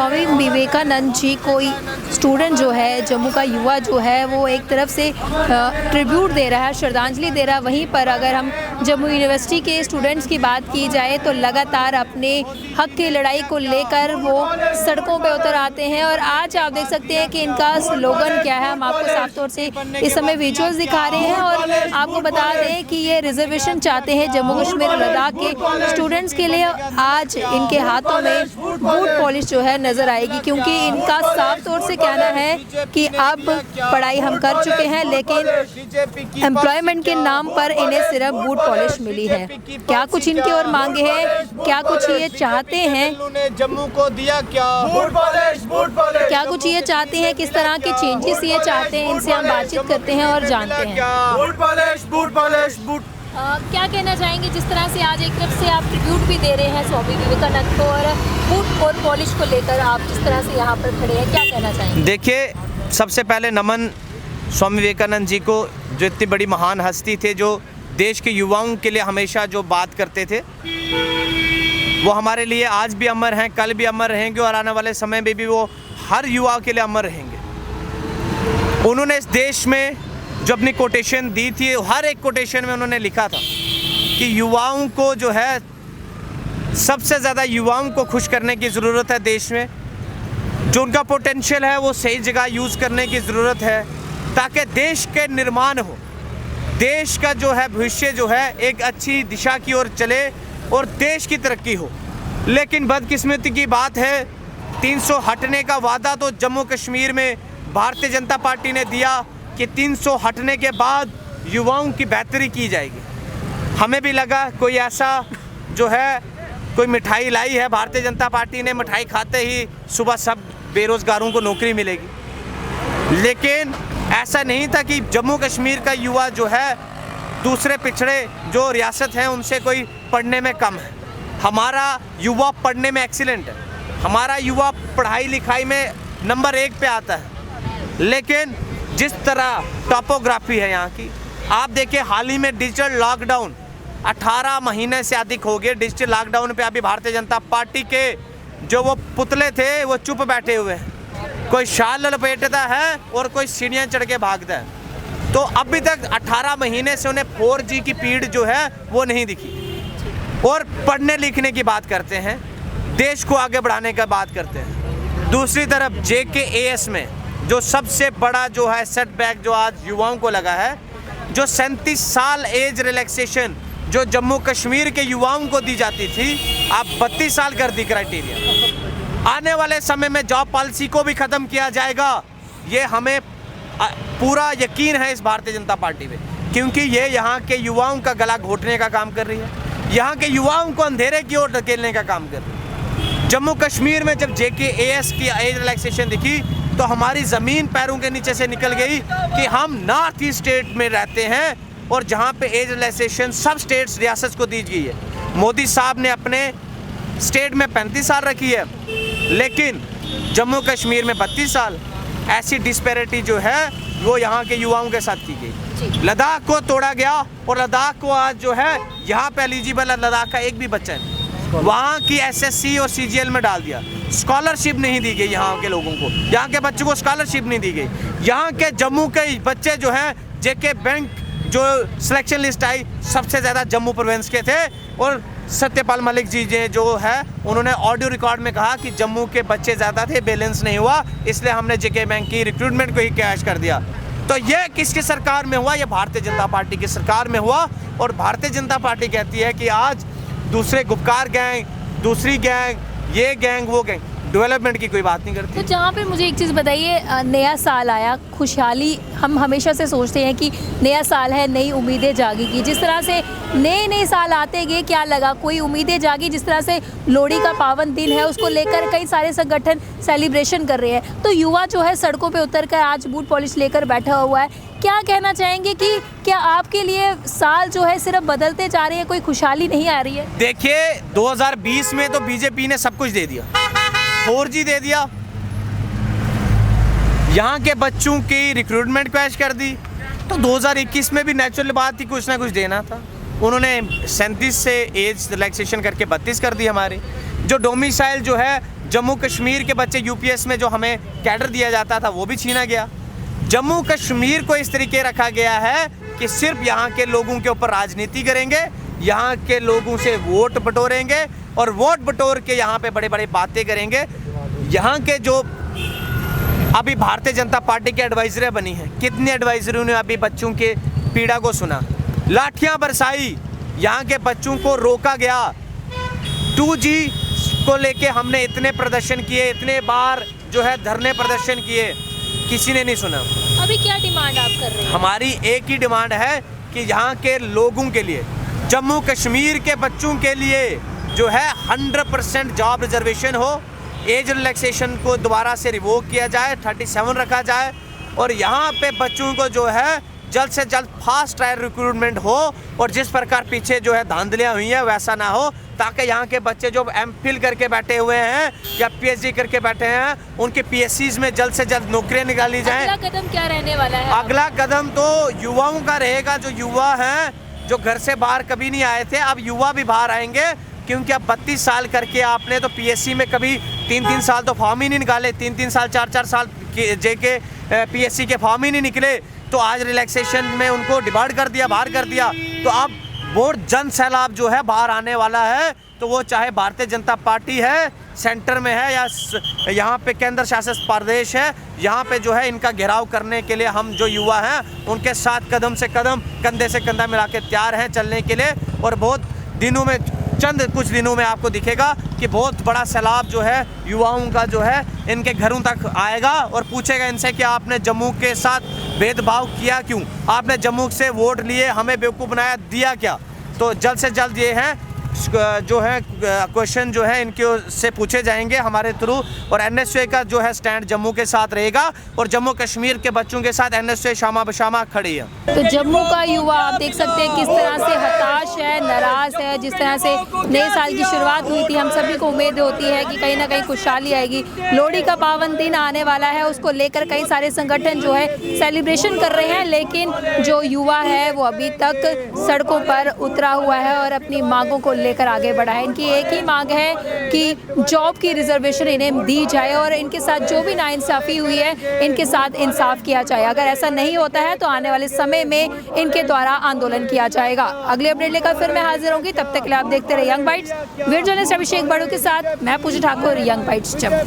स्वामी विवेकानंद जी कोई स्टूडेंट जो है, जम्मू का युवा जो है, वो एक तरफ से ट्रिब्यूट दे रहा है, श्रद्धांजलि दे रहा है। वहीं पर अगर हम जम्मू यूनिवर्सिटी के स्टूडेंट्स की बात की जाए तो लगातार अपने हक की लड़ाई को लेकर वो सड़कों पे उतर आते हैं। और आज आप देख सकते हैं कि इनका स्लोगन क्या है, हम आपको साफ तौर से इस समय विजुअल्स दिखा रहे हैं। और आपको बता दें कि ये रिजर्वेशन चाहते हैं जम्मू कश्मीर और लद्दाख के स्टूडेंट्स के लिए। आज इनके हाथों में बूट पॉलिश जो है नज़र आएगी, क्योंकि इनका साफ तौर से कहना है कि अब पढ़ाई हम कर चुके हैं, लेकिन एम्प्लॉयमेंट के नाम पर इन्हें सिर्फ बूट पॉलिश मिली है। क्या कुछ इनकी और मांगे हैं, क्या कुछ ये चाहते हैं, जम्मू को दिया क्या कुछ ये चाहते हैं, किस तरह के चेंजेस ये चाहते हैं, इनसे हम बातचीत करते हैं और जानते हैं। क्या कहना चाहेंगे जिस तरह से आज एक तरफ से आप ट्रिब्यूट भी दे रहे हैं स्वामी विवेकानंद को और बूट और पॉलिश को लेकर आप जिस तरह से यहाँ पर खड़े हैं, क्या कहना चाहेंगे? देखिए, सबसे पहले नमन स्वामी विवेकानंद जी को, जो इतनी बड़ी महान हस्ती थे, जो देश के युवाओं के लिए हमेशा जो बात करते थे, वो हमारे लिए आज भी अमर हैं, कल भी अमर रहेंगे और आने वाले समय में भी वो हर युवा के लिए अमर रहेंगे। उन्होंने इस देश में जो अपनी कोटेशन दी थी, हर एक कोटेशन में उन्होंने लिखा था कि युवाओं को जो है, सबसे ज़्यादा युवाओं को खुश करने की ज़रूरत है देश में। जो उनका पोटेंशियल है वो सही जगह यूज़ करने की ज़रूरत है, ताकि देश के निर्माण हो, देश का जो है भविष्य जो है एक अच्छी दिशा की ओर चले और देश की तरक्की हो। लेकिन बदकिस्मती की बात है, 300 हटने का वादा तो जम्मू कश्मीर में भारतीय जनता पार्टी ने दिया कि 300 हटने के बाद युवाओं की बेहतरी की जाएगी। हमें भी लगा कोई ऐसा जो है कोई मिठाई लाई है भारतीय जनता पार्टी ने, मिठाई खाते ही सुबह सब बेरोज़गारों को नौकरी मिलेगी। लेकिन ऐसा नहीं था कि जम्मू कश्मीर का युवा जो है दूसरे पिछड़े जो रियासत हैं उनसे कोई पढ़ने में कम है। हमारा युवा पढ़ने में एक्सीलेंट है, हमारा युवा पढ़ाई लिखाई में नंबर 1 पे आता है। लेकिन जिस तरह टोपोग्राफी है यहाँ की, आप देखिए हाल ही में डिजिटल लॉकडाउन 18 महीने से अधिक हो गए। डिजिटल लॉकडाउन पे अभी भारतीय जनता पार्टी के जो वो पुतले थे वो चुप बैठे हुए हैं, कोई शाल लपेटता है और कोई सीढ़ियाँ चढ़ के भागता है। तो अभी तक 18 महीने से उन्हें 4G की पीड़ जो है वो नहीं दिखी। और पढ़ने लिखने की बात करते हैं, देश को आगे बढ़ाने का बात करते हैं। दूसरी तरफ JKAS में जो सबसे बड़ा जो है सेटबैक जो आज युवाओं को लगा है, जो 37 साल एज रिलैक्सेशन जो जम्मू कश्मीर के युवाओं को दी जाती थी, अब 32 साल कर दी क्राइटेरिया। आने वाले समय में जॉब पॉलिसी को भी ख़त्म किया जाएगा, ये हमें पूरा यकीन है इस भारतीय जनता पार्टी पे, क्योंकि ये यहाँ के युवाओं का गला घोटने का काम कर रही है, यहाँ के युवाओं को अंधेरे की ओर धकेलने का काम कर रही है। जम्मू कश्मीर में जब JKAS की एज रिलैक्सेशन दिखी तो हमारी ज़मीन पैरों के नीचे से निकल गई कि हम नॉर्थ ईस्ट स्टेट में रहते हैं और जहाँ पे एज रिलैक्सेशन सब स्टेट्स रियासत को दी गई है। मोदी साहब ने अपने स्टेट में 35 साल रखी है, लेकिन जम्मू कश्मीर में 32 साल। ऐसी डिस्पैरिटी जो है वो यहाँ के युवाओं के साथ की गई। लद्दाख को तोड़ा गया और लद्दाख को आज जो है यहाँ पे एलिजिबल लद्दाख का एक भी बच्चा है, वहाँ की SSC और CGL में डाल दिया। स्कॉलरशिप नहीं दी गई यहाँ के लोगों को, यहाँ के बच्चों को स्कॉलरशिप नहीं दी गई। यहाँ के जम्मू के बच्चे जो हैं, JK बैंक जो सिलेक्शन लिस्ट आई सबसे ज़्यादा जम्मू प्रोविंस के थे। और सत्यपाल मलिक जी जो है उन्होंने ऑडियो रिकॉर्ड में कहा कि जम्मू के बच्चे ज़्यादा थे, बैलेंस नहीं हुआ, इसलिए हमने JK बैंक की रिक्रूटमेंट को ही कैश कर दिया। तो ये किसकी सरकार में हुआ? ये भारतीय जनता पार्टी की सरकार में हुआ। और भारतीय जनता पार्टी कहती है कि आज दूसरे गुपकार गैंग, दूसरी गैंग, ये गैंग, वो गैंग, डेवलपमेंट की कोई बात नहीं करती। तो जहाँ पे मुझे एक चीज़ बताइए, नया साल आया, खुशहाली, हम हमेशा से सोचते हैं कि नया साल है, नई उम्मीदें जागेगी। जिस तरह से नए साल आते गए, क्या लगा कोई उम्मीदें जागी? जिस तरह से लोहड़ी का पावन दिन है, उसको लेकर कई सारे संगठन सेलिब्रेशन कर रहे हैं, तो युवा जो है सड़कों पे उतरकर आज बूट पॉलिश लेकर बैठा हुआ है। क्या कहना चाहेंगे कि क्या आपके लिए साल जो है सिर्फ बदलते जा रहे हैं, कोई खुशहाली नहीं आ रही है? देखिए, 2020 में तो बीजेपी ने सब कुछ दे दिया, 4G दे दिया, यहाँ के बच्चों की रिक्रूटमेंट क्रैश कर दी। तो 2021 में भी नेचुरल बात थी, कुछ ना कुछ देना था। उन्होंने 37 से एज रिलैक्सेशन करके 32 कर दी। हमारी जो डोमिसाइल जो है जम्मू कश्मीर के बच्चे यूपीएस में जो हमें कैडर दिया जाता था वो भी छीना गया। जम्मू कश्मीर को इस तरीके रखा गया है कि सिर्फ यहाँ के लोगों के ऊपर राजनीति करेंगे, यहाँ के लोगों से वोट बटोरेंगे और वोट बटोर के यहाँ पे बड़े बड़े बातें करेंगे। यहाँ के जो अभी भारतीय जनता पार्टी के एडवाइजरें बनी हैं, कितने एडवाइजरों ने अभी बच्चों के पीड़ा को सुना, लाठियाँ बरसाई, यहाँ के बच्चों को रोका गया। 2G को लेके हमने इतने प्रदर्शन किए, इतने बार जो है धरने प्रदर्शन किए, किसी ने नहीं सुना। अभी क्या डिमांड आप कर रहे हैं? हमारी एक ही डिमांड है कि यहाँ के लोगों के लिए, जम्मू कश्मीर के बच्चों के लिए जो है 100% जॉब रिजर्वेशन हो, एज रिलैक्सेशन को दोबारा से रिवोक किया जाए, 37 रखा जाए और यहाँ पे बच्चों को जो है जल्द से जल्द फास्ट ट्रायल रिक्रूटमेंट हो और जिस प्रकार पीछे जो है धांधलियाँ हुई हैं वैसा ना हो, ताकि यहाँ के बच्चे जो MPhil करके बैठे हुए हैं या PhD करके बैठे हैं उनके PSCs में जल्द से जल्द नौकरियाँ निकाली जाएं। अगला कदम क्या रहने वाला है? अगला कदम तो युवाओं का रहेगा। जो युवा हैं जो घर से बाहर कभी नहीं आए थे, अब युवा भी बाहर आएंगे, क्योंकि अब 32 साल करके आपने तो PSC में कभी 3-3 साल तो फॉर्म ही नहीं निकाले, 3-3 साल 4-4 साल JK PSC के फॉर्म ही नहीं निकले, तो आज रिलैक्सेशन में उनको डिबार्ड कर दिया, बाहर कर दिया। तो अब बहुत जन सैलाब जो है बाहर आने वाला है, तो वो चाहे भारतीय जनता पार्टी है सेंटर में है या यहाँ पे केंद्र शासित प्रदेश है, यहाँ पे जो है इनका घेराव करने के लिए हम जो युवा हैं उनके साथ कदम से कदम, कंधे से कंधा मिला के तैयार हैं चलने के लिए। और बहुत दिनों में, चंद कुछ दिनों में आपको दिखेगा कि बहुत बड़ा सैलाब जो है युवाओं का जो है इनके घरों तक आएगा और पूछेगा इनसे कि आपने जम्मू के साथ भेदभाव किया क्यों, आपने जम्मू से वोट लिए, हमें बेवकूफ़ बनाया, दिया क्या। तो जल्द से जल्द ये है जो है क्वेश्चन जो है इनके से पूछे जाएंगे हमारे थ्रू। और NSUA का जो है स्टैंड जम्मू के साथ रहेगा और जम्मू कश्मीर के बच्चों के साथ NSUA शामा बशामा खड़ी है। तो जम्मू का युवा आप देख सकते हैं किस तरह से हताश है, नाराज़ है। जिस तरह से नए साल की शुरुआत हुई थी, हम सभी को उम्मीद होती है कि कहीं ना कहीं खुशहाली आएगी। लोहड़ी का पावन दिन आने वाला है, उसको लेकर कई सारे संगठन जो है सेलिब्रेशन कर रहे हैं, लेकिन जो युवा है वो अभी तक सड़कों पर उतरा हुआ है और अपनी मांगों को लेकर आगे बढ़ा है। इनकी एक ही मांग है कि जॉब की रिजर्वेशन इन्हें दी जाए और इनके साथ जो भी नाइंसाफ़ी हुई है इनके साथ इंसाफ किया जाए। अगर ऐसा नहीं होता है तो आने वाले समय में इनके द्वारा आंदोलन किया जाएगा। अगले अपडेट लेकर फिर मैं हाजिर होंगी, तब तक के लिए आप देखते रहे यंग बाइट्स। वीडियो जर्नलिस्ट अभिषेक बड़ू के साथ मैं पूजा ठाकुर, यंग बाइट्स जम्मू।